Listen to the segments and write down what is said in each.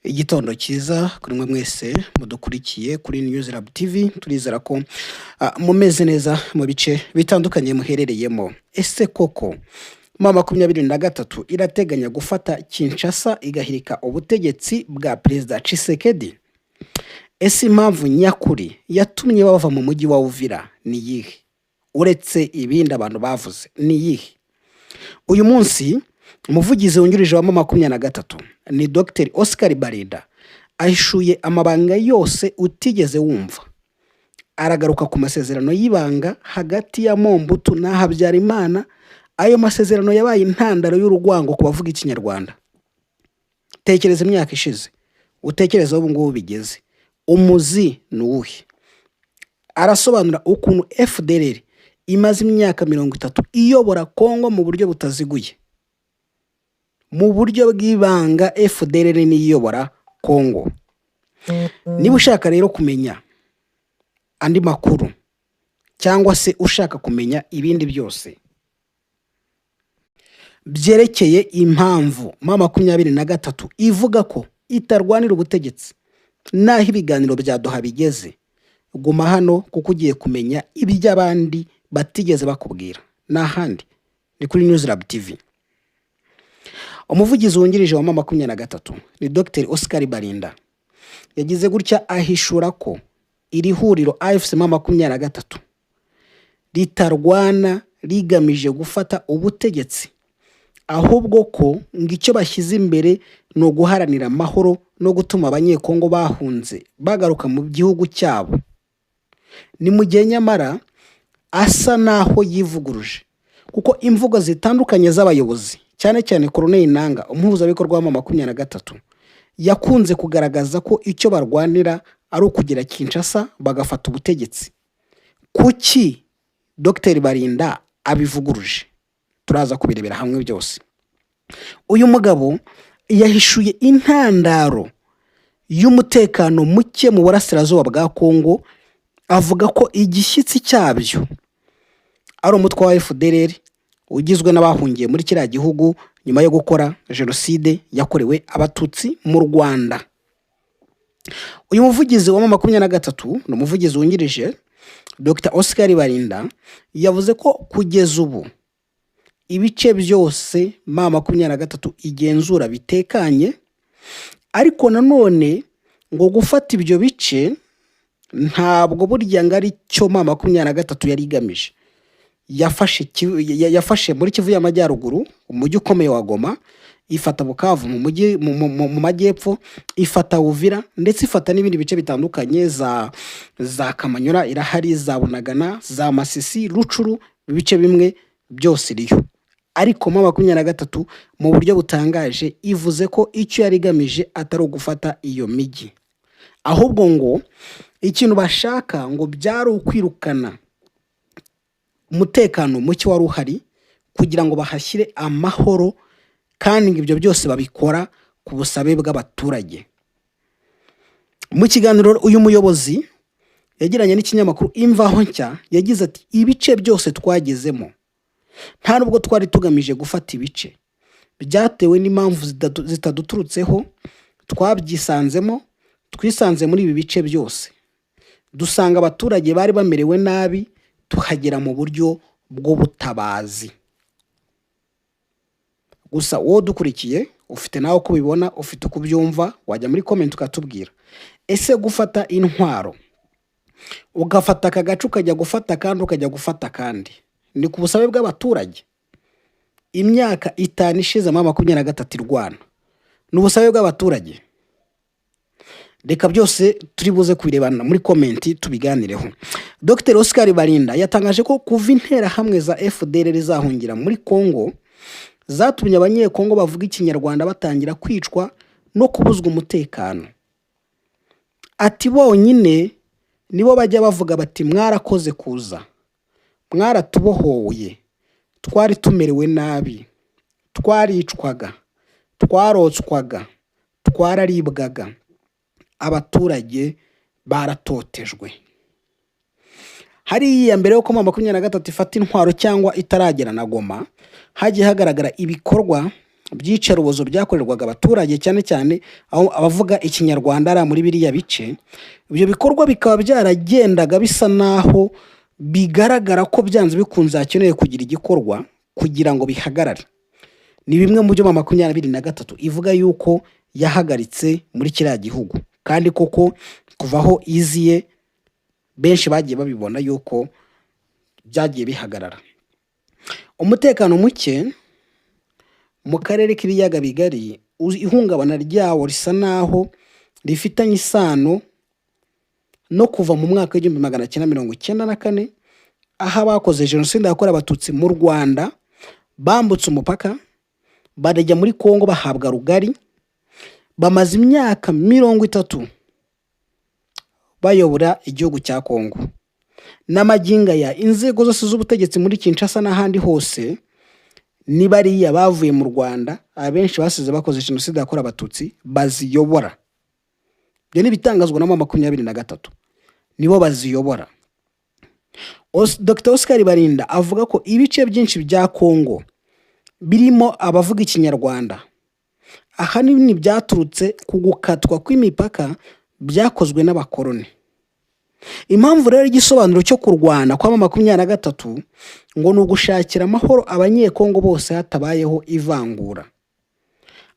Igitondo cyiza kuri mwe mwese mudukurikiye kuri News Lab TV, turizera ko mumeze neza mu bice bitandukanye muherereyemo. Ese koko mama 23 irateganya gufata Kinshasa igahirika ubutegetsi bwa Perezida Tshisekedi? Ese impamvu nyakuri yatumye bava mu mujyi wa Uvira ni yihe? Uretse ibindi abantu bavuze ni yihe? Uyu munsi umuvugizi wungirije wa mama 23 ni Dr. Oscar Barinda ahishuye amabanga yose utigeze wumva. Aragaruka ku masezerano y'ibanga hagati ya Mobutu na Habyarimana. Ayo masezerano yabaye intandaro y'urugwango ku bavuga ikinyarwanda. Tekereza imyaka ishize, utekereza ubu ngubu bigeze, umuzi nuwuhe? Arasobanura ukuntu FDLR imaze imyaka 30 iyobora Kongo mu buryo butaziguye. Mu buryo bw'ibanga FDLR ni iyobora Kongo. Niba ushaka rero kumenya andi makuru cyangwa se ushaka kumenya ibindi byose byerekeye impamvu mama 23 ivuga ko itarwanira ubutegetsi naho ibiganiro bya Doha bigeze, guma hano kuko ugiye kumenya iby'abandi batigeze bakubwira. N'ahandi ni kuri News Lab TV. Umuvugizi wungirije wa mama 23 ni Dr. Oscar Barinda yagize gutya ahishura ko iri huriro AFC mama 23 ritarwana rigamije gufata ubutegetsi, ahubwo ko ngicyo bashyize imbere no guharanira amahoro no gutuma abanyekongo bahunze bagaruka mu gihugu cyabo. Ni mu gihe nyamara asa naho yivuguruje, kuko imvugo zitandukanye z'abayobozi cyane cyane Colonel Nanga umuhuzabikorwa wa mama 23 yakunze kugaragaza ko icyo barwanira ari ukugira Kinshasa bagafata ubutegetsi. Kuki Dr. Barinda abivuguruje? Turaza kubirebera hamwe byose. Uyu mugabo yahishuye intandaro y'umutekano muke mu burasirazuba bwa Kongo, avuga ko igishyitsi cyabyo ari umutwe wa FDLR ugizwe n'abahungiye muri kiriya gihugu nyuma yo gukora jenoside yakorewe abatutsi mu Rwanda. Uyu muvugizi wa mama 23 no muvugizi wungirije Dr. Oscar Barinda yavuze ko kugeza ubu ibice byose mama 23 igenzura bitekanye, ariko nanone ngo gufata ibyo bice ntabwo burya ngari cyo mama 23 yari igamije. Yafashe muri Kivu y'Amajyaruguru umujyi ukomeye wa Goma, ifata Bukavu mu mujyi mu majyepfo, ifata Uvira ndetse ifata n'ibindi bice bitandukanye za Kamanyura irahari, za Bunagana, za Masisi, Rucuru, bice bimwe byose riyo. Ariko mama 23 mu buryo butangaje ivuze ko icyo yari igamije atari ugufata iyo migi, ahubwo ngo ikintu bashaka ngo byari ukwirukana umutekano muke wari uhari kugira ngo bahashyire amahoro, kandi ibyo byose babikora ku busabe bw'abaturage. Mu kiganiro uyu muyobozi yagiranye n'ikinyamakuru Imvaho Nshya yagize ati ibice byose twagezemo nta nubwo twari tugamije gufata ibice, byatewe n'impamvu zitaduturutseho, twabyisanzemo, twisanze muri ibi bice byose, dusanga abaturage bari bamerewe nabi, tuhagera mu buryo bw'ubutabazi. Gusa wowe dukurikiye ufite nawe uko bibona, ufite uko byumva, wajya muri comment ukatubwira. Ese gufata intwaro ugafata akagacu ukajya gufata kandi ukajya gufata kandi ni ku busabe bw'abaturage? Imyaka 5 ishize mama 23 irwana n'ubusabe bw'abaturage? Reka byose turi buze kubirebana muri comment tubiganireho. Dr. Oscar Barinda yatangaje ko kuva intera hamwe za FDLR zahungira muri Kongo zatumye abanyekongo bavuga ikinyarwanda batangira kwicwa no kubuzwa umutekano. Ati bonyine nibo bajya bavuga bati mwarakoze kuza, mwaratubohoye, twari tumerewe nabi, twaricwaga, twarotswaga, twararibwaga, abaturage baratotejwe. Hariya mbere yo ko mama 23 ifata intwaro cyangwa itaragera na Goma, hagiye hagaragara ibikorwa by'iyicarubozo byakorerwaga abaturage cyane cyane aho abavuga ikinyarwanda ari muri biriya bice. Ibyo bikorwa bikaba byaragendaga bisa naho bigaragara ko byanze bikunze hakeneye kugira igikorwa kugira ngo bihagarare. Ni bimwe mu byo 2023 ivuga yuko yahagaritse muri kiriya gihugu, kandi koko kuvaho iziye benshi bagiye babibona yuko byagiye bihagarara. Umutekano muke mu karere k'ibiyaga bigari, ihungabana ryawo risa naho rifitanye isano no kuva mu mwaka w'1994 aho abakoze jenoside yakorewe abatutsi mu Rwanda bambutse umupaka barajya muri Kongo bahabwa rugari, bamaze imyaka 30 bayobora igihugu cya Kongo. N'amaginga ya inzego zose z'ubutegetsi muri Kinshasa n'ahandi hose ni bariya bavuye mu Rwanda, abenshi basize bakoze jenoside yakorewe abatutsi baziyobora. Byo ni bitangazwa na 2023 nibo baziyobora. Dr. Oscar Barinda avuga ko ibice byinshi bya Kongo birimo abavuga ikinyarwanda ahanini byaturutse ku gukatwa kw'imipaka byakozwe n'abakoloni. Impamvu rero igisobanuro cyo kurwana kwa 2023 ngo ni ugushakira amahoro abanyekongo bose hatabayeho ivangura.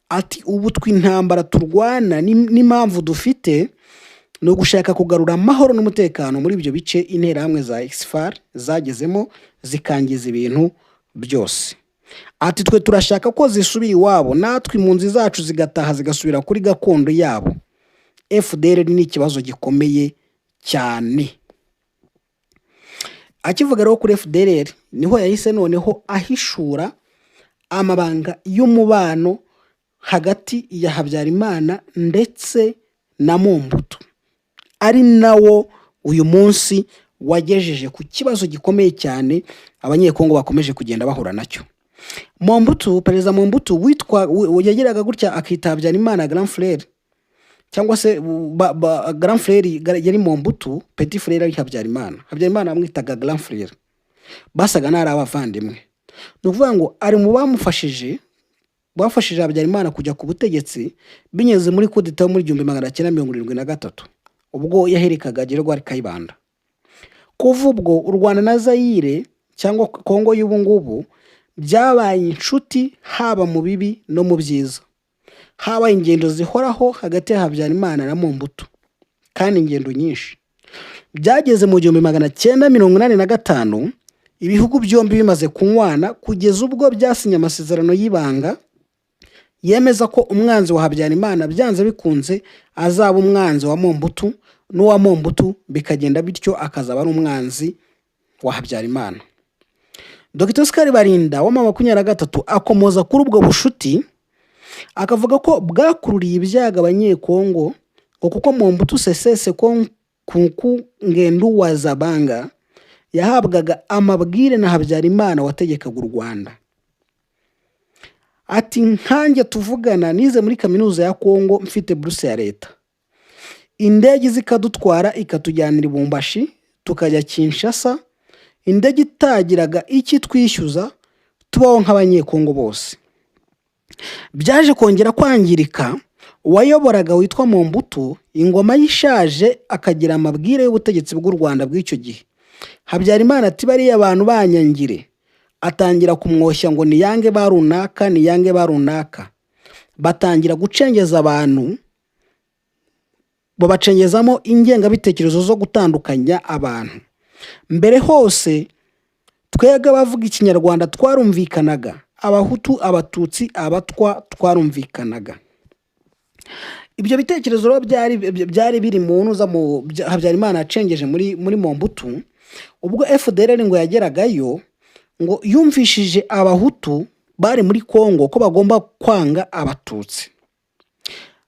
Ati ubu tw'intambara turwana n'impamvu dufite no gushaka kugarura amahoro n'umutekano muri ibyo bice interahamwe za XFAR zagezemo zikangiza ibintu byose. Ati twe turashaka ko zisubira iwabo, natwe impunzi zacu zigataha zigasubira kuri gakondo yabo. FDL ni ikibazo gikomeye cyane. Akivuga rero kuri FDL niho yahise noneho ahishura amabanga y'umubano hagati ya Habyarimana ndetse na Mobutu, ari nawo uyu munsi wagejeje ku kibazo gikomeye cyane abanyekongo bakomeje kugenda bahura nacyo. Mobutu, perezida Mobutu yagiraga gutya akita Habyarimana grand frère, cyangwa se grand frère yari Mobutu, petit frère ari Habyarimana. Habyarimana amwitaga grand frère, basaga nari abavandimwe. No kuvuga ngo ari mu bamufashije Habyarimana kujya ku butegetsi binyeze muri coup d'etat muri 1973 ubwo yaherekaga Gerard Kayibanda. Kuva ubwo u Rwanda na Zaire cyangwa Kongo y'ubu ngubu byabaye inshuti, haba mu bibi no mu byiza. Haba ingendo zihoraho hagati ya Habyarimana na Mobutu, kandi ingendo nyinshi. Byageze mu 1985 ibihugu byombi bimaze kunywana kugeza ubwo byasinye amasezerano y'ibanga yemeza ko umwanzi wa Habyarimana byanze bikunze azaba umwanzi wa Mobutu, n'uwa Mobutu bikagenda bityo akazaba ari umwanzi wa Habyarimana. Dr. Oscar Barinda wa 2023 akomoza kuri ubwo bushuti akavuga ko bwakururiye ibyaga abanyekongo ngo kuko Mobutu sesese ko kunku ngendu wa Zabanga yahabwaga amabwire na Habyarimana wategekaga u Rwanda. Ati nkanjye tuvugana nize muri kaminuza ya Kongo mfite buruse ya leta, indege zikadutwara ikatujyanira i Bumbashi tukajya Kinshasa, indege itagiraga iki twishyuza tubaho nk'abanyekongo bose. Byaje kongera kwangirika, wayoboraga witwa Mobutu ingoma yishaje akagira amabwire y'ubutegetsi bw'u Rwanda bw'icyo gihe. Habyarimana ati bariya abantu banyangire, atangira kumwoshya ngo niyange barunaka, batangira gucengeza abantu, babacengezamo ingengabitekerezo zo gutandukanya abantu. Mbere hose twega bavuga ikinyarwanda twarumvikanaga, abahutu, abatutsi, abatwa twarumvikanaga. Ibyo bitekerezo rero byari biri mu ntuza mu Habyarimana acengeje muri Mobutu. Ubwo FDL ngo yageragayo ngo yumvishije abahutu bari muri Kongo ko bagomba kwanga abatutsi.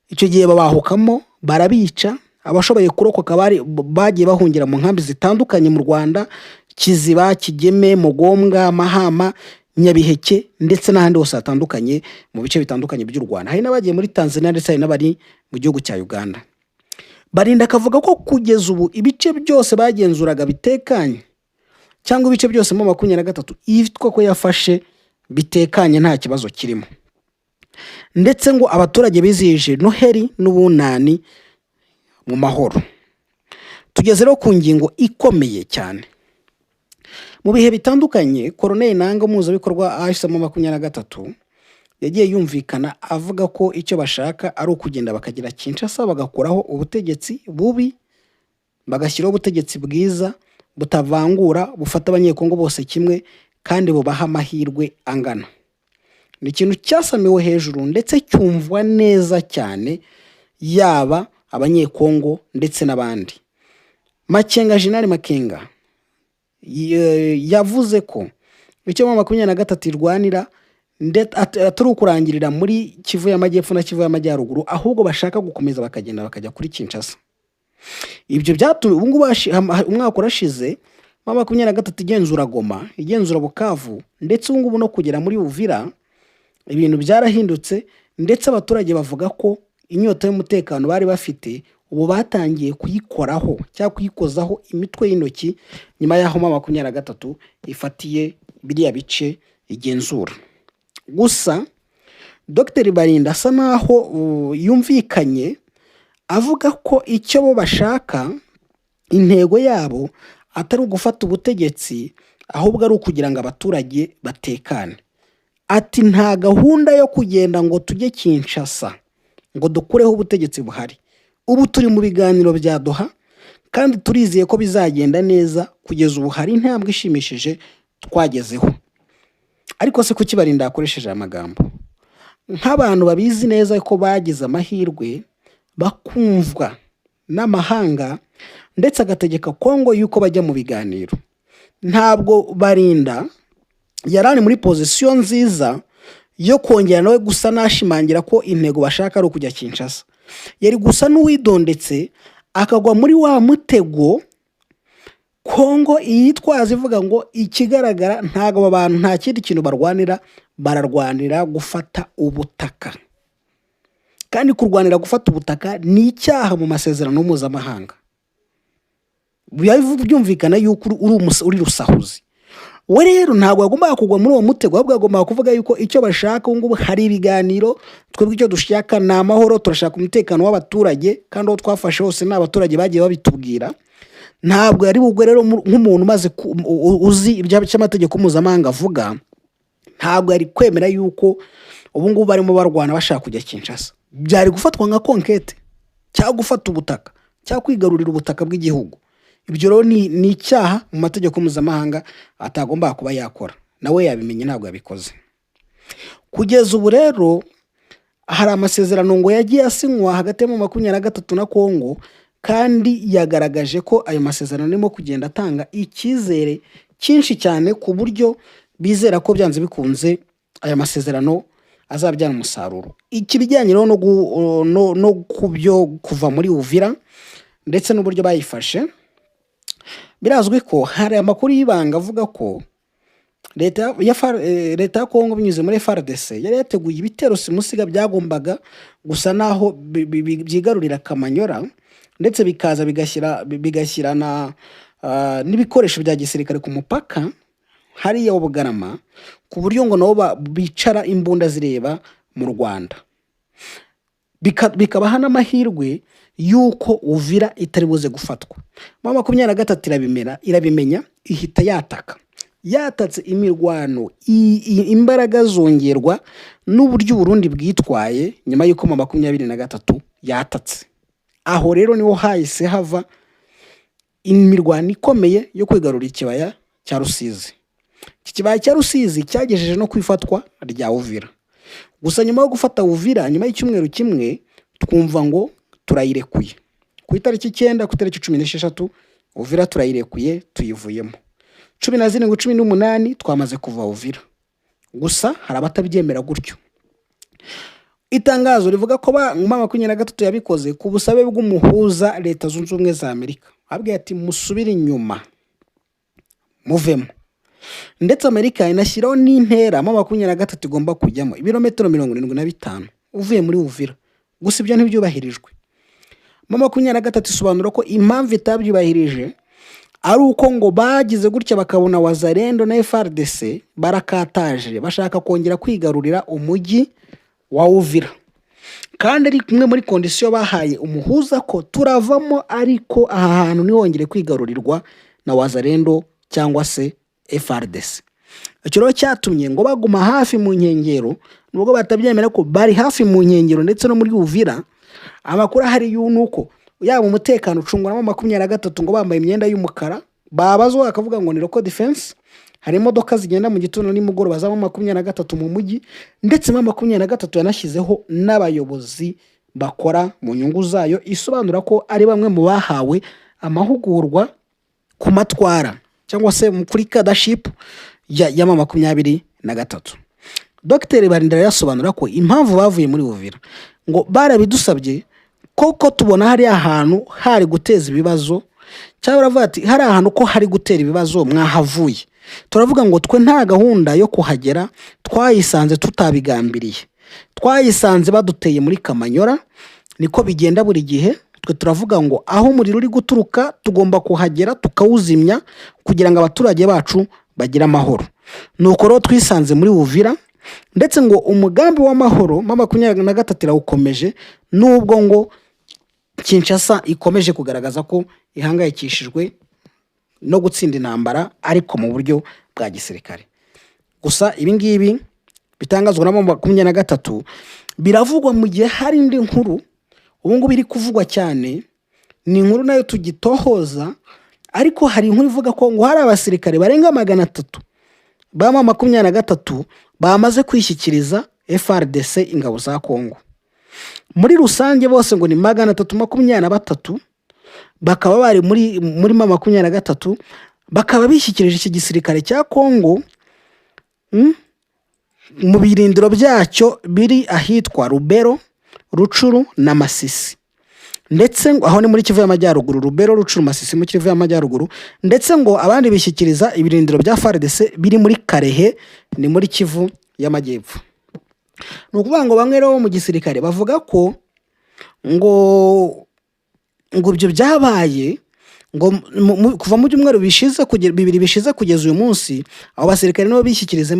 Icyo gihe babahukamo barabica, abashoboye kurokoka bagiye bahungira mu nkambi zitandukanye mu Rwanda, Kiziba, Kigeme, Mugombwa, Mahama, Nyabiheke ndetse n'ahandi hose hatandukanye mu bice bitandukanye by'u Rwanda. Hari n'abagiye muri Tanzania ndetse hari n'abari mu gihugu cya Uganda. Barinda akavuga ko kugeza ubu ibice byose bagenzuraga bitekanye, cyangwa ibice byose mu 2023 yitwa ko yafashe bitekanye nta kibazo kirimo. ndetse ngo abaturage bizihije Noheli n'Ubunani mu mahoro. Tugeze rero ku ngingo ikomeye cyane. Mu bihe bitandukanye Colonel Nanga umuhuzabikorwa ahisemo 23 yagiye yumvikana avuga ko icyo bashaka ari ukugenda bakagira Kinshasa bagakuraho ubutegetsi bubi bagashyiraho ubutegetsi bwiza butavangura bufata abanyekongo bose kimwe kandi bubaha amahirwe angana. Ni ikintu cyasamiwe hejuru ndetse cyumvwa neza cyane yaba abanyekongo ndetse n'abandi. Makenga Jenerali Makenga yavuze ko icyo 23 irwanira atari ukurangirira muri Kivu y'Amajyepfo na Kivu y'Amajyaruguru, ahubwo bashaka gukomeza bakagenda bakajya kuri Kinshasa. Ibyo byatumye ubu ngubu umwaka urashize 23 igenzura Goma, igenzura Bukavu, ndetse ubu ngubu no kugera muri Uvira ibintu byarahindutse, ndetse abaturage bavuga ko inyota y'umutekano bari bafite ubu batangiye kuyikoraho cyangwa kuyikozaho imitwe y'intoki nyuma y'aho 23 ifatiye biriya bice igenzura. Gusa Dr Barinda asa naho yumvikanye avuga ko icyo bo bashaka intego yabo atari ugufata ubutegetsi ahubwo ari ukugira ngo abaturage batekane. Ati nta gahunda yo kugenda ngo tujye Kinshasa ngo dukureho ubutegetsi buhari. Ubu turi mu biganiro bya Doha kandi turizeye ko bizagenda neza kugeza ubu hari intambwe ishimishije twagezeho. Ariko se kuki Barinda yakoresheje amagambo nk'abantu babizi neza ko bagize amahirwe bakumvwa n'amahanga ndetse agategeka Kongo yuko bajya mu biganiro? Ntabwo Barinda yarani muri position nziza yo kongera nawe gusa nashimangira ko intego bashaka ari ukujya Kinshasa. Yari gusa n'uwidondetse akagwa muri wa mutego Kongo iyitwaza ivuga ngo ikigaragara ntago abantu nta kindi kintu bararwanira gufata ubutaka. Kandi kurwanira gufata ubutaka ni icyaha mu masezerano mpuzamahanga. Byumvikana yuko uri rusahuzi. We rero ntabwo agomba kugwa muri uwo mutego, ahubwo agomba kuvuga yuko icyo bashaka ngo hari ibiganiro, twebwe icyo dushaka ni amahoro, turashaka umutekano w'abaturage, kandi aho twafashe hose n'abaturage bagiye babitubwira. Ntabwo yari bugwe rero nk'umuntu maze uzi iby'amategeko mpuzamahanga avuga, ntabwo yari kwemera yuko ubu ngubu barimo barwana bashaka kujya Kinshasa. Byari gufatwa nka konkete cyangwa gufata ubutaka cyangwa kwigarurira ubutaka bw'igihugu. Ibyo rero ni icyaha mu mategeko mpuzamahanga atagomba kuba yakora. Nawe yabimenye ntabwo yabikoze. Kugeza ubu rero hari amasezerano ngo yagiye asinywa hagati ya 23 na Kongo, kandi yagaragaje ko ayo masezerano arimo kugenda atanga icyizere cyinshi cyane ku buryo bizera ko byanze bikunze aya masezerano azabyana umusaruro. Ikibijyanye no kubyo kuva muri Uvira ndetse n'uburyo bayifashe, birazwi ko hari amakuru y'ibanga avuga ko leta ya Kongo binyuze muri FARDC yari yateguye ibitero simusiga byagombaga gusa naho byigarurira Kamanyora, ndetse bikaza bigashyirana n'ibikoresho bya gisirikare ku mupaka hariya Bugarama, ku buryo ngo nabo bicara imbunda zireba mu Rwanda. Bikabaha n'amahirwe yuko Uvira itari buze gufatwa. 23 irabimenya ihita yataka. Yatatse imirwano, imbaraga zongerwa n'uburyo Burundi bwitwaye nyuma yuko 23 yatatse. Aho rero niho hahise hava imirwano ikomeye yo kwigarurira ikibaya cya Rusizi. Iki kibaya cya Rusizi cyagejeje no kwifatwa rya Uvira. Gusa nyuma yo gufata Uvira, nyuma y'icyumweru kimwe twumva ngo turayirekuye. Ku itariki 9 ku itariki 16 Uvira turayirekuye tuyivuyemo. 17 ngo 18 twamaze kuva Uvira. Gusa hari abatabyemera gutyo. Itangazo rivuga ko 23 yabikoze ku busabe bw'umuhuza Leta Zunze Ubumwe za Amerika. Abwiye ati musubire inyuma muvemo. Ndetse Amerika inashyiraho n'intera 23 igomba kujyamo ibirometero 75 uvuye muri Uvira. Gusa ibyo ntibyubahirijwe. 23 isobanura ko impamvu itabyubahirije ari uko ngo bagize gutya bakabona Wazalendo na FARDC barakataje bashaka kongera kwigarurira umujyi wa Uvira, kandi ari kumwe muri kondisiyo bahaye umuhuza ko turavamo, ariko aha hantu ntihongere kwigarurirwa na Wazalendo cyangwa se FARDC. Icyo rero cyatumye ngo baguma hafi mu nkengero, nubwo batabyemera ko bari hafi mu nkengero ndetse no muri Uvira. Amakuru ahari nuko yaba umutekano ucungwa na 23 ngo bambaye imyenda y'umukara, babazwa akavuga ngo ni local defense. Hari imodoka zigenda mu gitondo nimugoroba za 23 mu mujyi, ndetse 23 yanashyizeho n'abayobozi bakora mu nyungu zayo, isobanura ko ari bamwe mu bahawe amahugurwa ku matwara cyangwa se kuri leadership ya 23. Dr. Barindara yasobanura ko impamvu bavuye muri Uvira ngo barabidusabye koko tubona hari ahantu hari guteza ibibazo, cyangwa baravuga ati hari ahantu ko hari gutera ibibazo mwahavuye. Turavuga ngo twe nta gahunda yo kuhagera, twayisanze tutabigambiriye, twayisanze baduteye muri Kamanyora, niko bigenda buri gihe. Twe turavuga ngo aho umuriro uri guturuka tugomba kuhagera tukawuzimya kugira ngo abaturage bacu bagire amahoro. Nuko rero twisanze muri Uvira, ndetse ngo umugambi w'amahoro 23 irawukomeje, nubwo ngo Kinshasa ikomeje kugaragaza ko ihangayikishijwe no gutsinda intambara ariko mu buryo bwa gisirikare. Gusa ibi ngibi bitangazwa na 23 biravugwa mu gihe hari indi nkuru ubu ngubu iri kuvugwa cyane, ni inkuru nayo tugitohoza, ariko hari inkuru ivuga ko ngo hari abasirikare barenga 300 ba 23 bamaze kwishyikiriza FARDC ingabo za Kongo. Muri rusange bose ngo ni 323 bakaba bari muri 23 bakaba bishyikirije iki gisirikare cya Kongo mu birindiro byacyo biri ahitwa Rubero, Rucuru na Masisi. Ndetse ngo aho ni muri Kivu y'Amajyaruguru, Rubero, Rucuru, Masisi mu Kivu y'Amajyaruguru. Ndetse ngo abandi bishyikiriza ibirindiro bya FARDC biri muri Karehe ni muri Kivu y'Amajyepfo. Nukuvuga ngo bamwe rero mu gisirikare bavuga ko ngo ibyo byabaye ngo kuva mu byumweru bishize bibiri bishize kugeza uyu munsi, abo basirikare no bishyikirije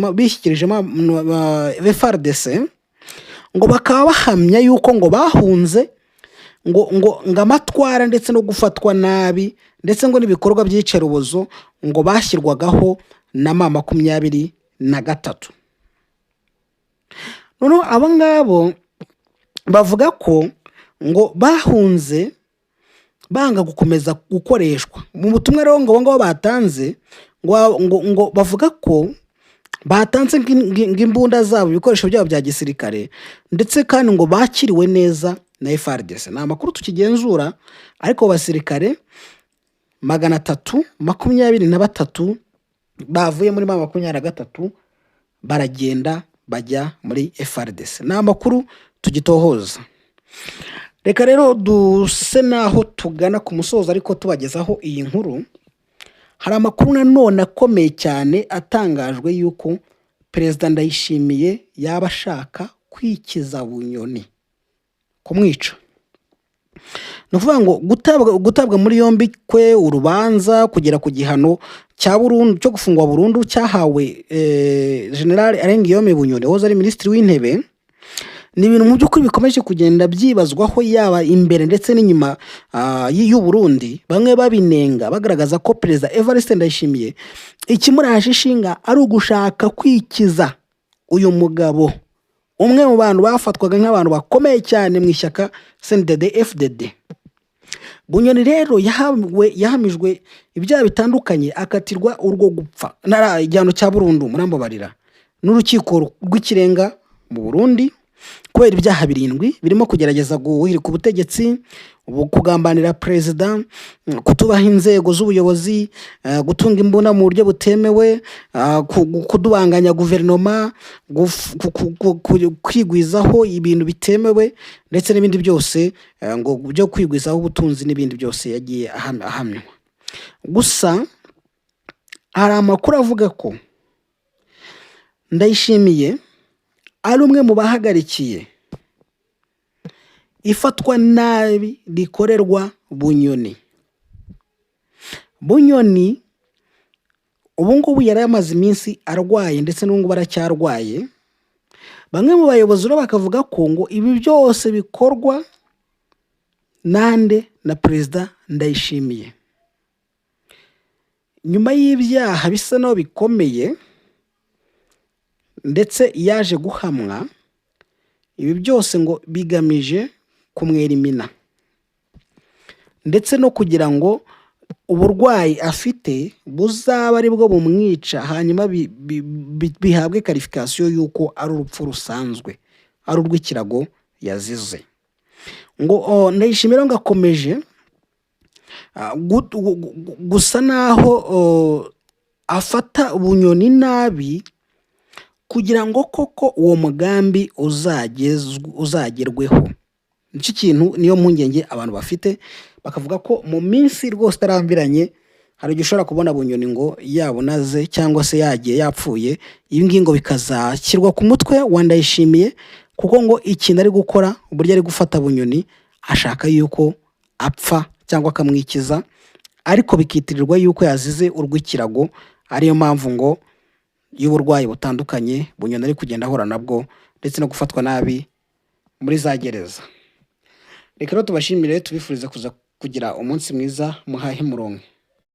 FARDC ngo bakaba bahamya yuko ngo bahunze ngo amatwara ndetse no gufatwa nabi, ndetse ngo n'ibikorwa by'icerubozo ngo bashyirwagaho na 23. Noneho abo ngabo bavuga ko ngo bahunze banga gukomeza gukoreshwa mu butumwa rero ngo ngabo batanze ngo bavuga ko batanze ng'imbunda zabo, ibikoresho byabo bya gisirikare, ndetse kandi ngo bakiriwe neza na FARDC. Ni amakuru tukigenzura, ariko basirikare 323 bavuye muri 23 baragenda bajya muri FARDC. Ni amakuru tugitohoza. Reka rero duse naho tugana ku musozo, ariko tubagezaho iyi nkuru. Hari amakuru nanone akomeye cyane atangajwe yuko Perezida Ndayishimiye yaba ashaka kwikiza Bunyoni, kumwica. Nukuvuga ngo gutabwa muri yombi kwe, urubanza kugera ku gihano cya burundu cyo gufungwa burundu cyahawe General Alengiyome Bunyoni wahoze ari Minisitiri w'Intebe, ni ibintu mu by'ukuri bikomeje kugenda byibazwaho yaba imbere ndetse n'inyuma y'u Burundi. Bamwe babinenga bagaragaza ko Perezida Evariste Ndayishimiye ikimuraje ishinga ari ugushaka kwikiza uyu mugabo, umwe mu bantu bafatwaga nk'abantu bakomeye cyane mu ishyaka CNDD-FDD. Bunyoni rero yahamijwe ibyaha bitandukanye, akatirwa urwo gupfa igihano cya burundu murambabarira n'urukiko rw'ikirenga mu Burundi kubera ibyaha 7 birimo kugerageza guhirika ubutegetsi, kugambanira perezida, kutubaha inzego z'ubuyobozi, gutunga imbunda mu buryo butemewe, kudubanganya guverinoma, kwigwizaho ibintu bitemewe, ndetse n'ibindi byose ngo byo kwigwizaho ubutunzi n'ibindi byose yagiye ahamywa. Gusa hari amakuru avuga ko Ndayishimiye ari umwe mu bahagarikiye ifatwa nabi rikorerwa Bunyoni. Bunyoni ubu ngubu yari amaze iminsi arwaye, ndetse n'ubu ngubu aracyarwaye. bamwe mu bayobozi rero bakavuga ko ngo ibi byose bikorwa nande na Perezida Ndayishimiye. Nyuma y'ibyaha bisa naho bikomeye ndetse yaje guhamwa, ibi byose ngo bigamije kumwera imina ndetse no kugira ngo uburwayi afite buzaba ari bwo bumwica, hanyuma bihabwe karifikasiyo y'uko ari urupfu rusanzwe, ari urw'ikirago yazize. Ngo Ndayishimiye ngo akomeje gusa naho afata Bunyoni nabi kugira ngo koko uwo mugambi uzagerweho. Nicyo kintu, niyo mpungenge abantu bafite, bakavuga ko mu minsi rwose itarambiranye hari igihe ushobora kubona Bunyoni ngo yabonaze cyangwa se yagiye yapfuye, ibi ngibi ngo bikazashyirwa ku mutwe wa Ndayishimiye, kuko ngo ikintu ari gukora, uburyo ari gufata Bunyoni, ashaka yuko apfa cyangwa akamwikiza, ariko bikitirirwa yuko yazize urw'ikirago. Ariyo mpamvu ngo y'uburwayi butandukanye Bunyoni ari kugenda ahura nabwo, ndetse no gufatwa nabi muri za gereza. Reka rero tubashimire, tubifurize kuza kugira umunsi mwiza, muhahe muronke.